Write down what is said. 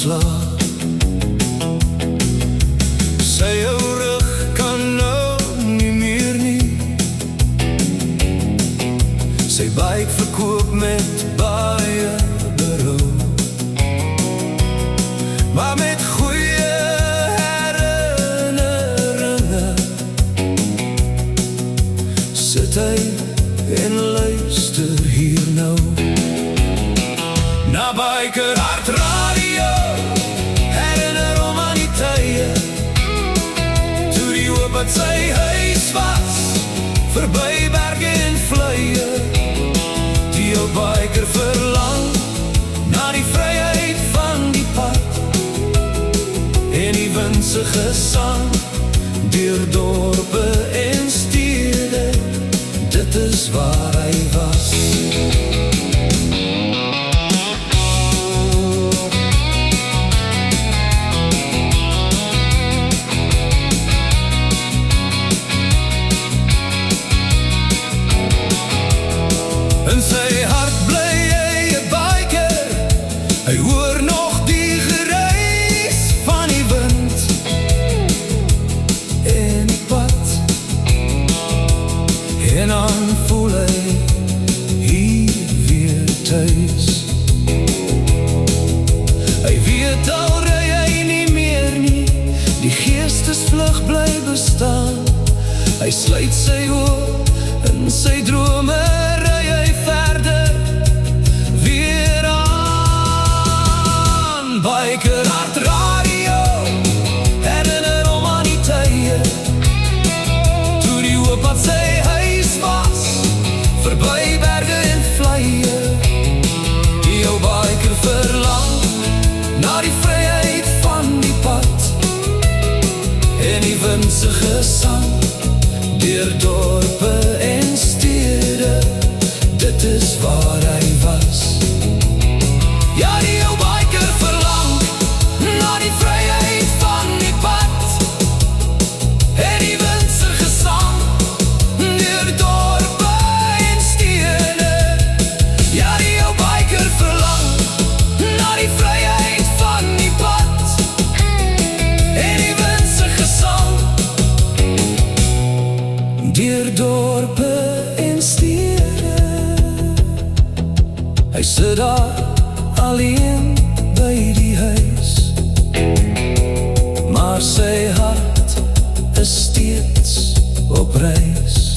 slaap. Sy jou rug kan nou nie meer nie. Sy bike verkoop met baie berou, maar met goeie herinneringe sit hy en luister hier nou na Biker Hart Radio. Herinner hom aan die tye toe die hoop wat sy huis was, verby berge en vleie. Die ou biker verlang na die vryheid van die pad en die wind se gesang deur dorpe en stede. Dit is waar hy was. In sy hart bly hy 'n biker. Hy hoor nog die geruis van die wind en die pad, en dan voel hy hier weer thuis. Hy weet al ry hy nie meer nie, die geestesvlug bly bestaan. Hy sluit sy oë in sy drome, ry hy verder weer aan. Biker Hart Radio herinner hom aan die tye toe die hoop wat sy huis was, verby berge en vleie. Die ou biker verlang na die vryheid van die pad en die wind se gesang deur dorpe en stede. Dit is waar hy was. Ja, die ou biker verlang na die vryheid van die pad en die wind se gesang deur dorpe en stede. Ja, die ou biker verlang na die vryheid van die pad en die wind se gesang deur dorpe en stede. Hy sit daar alleen by die huis, maar sy hart is steeds op reis.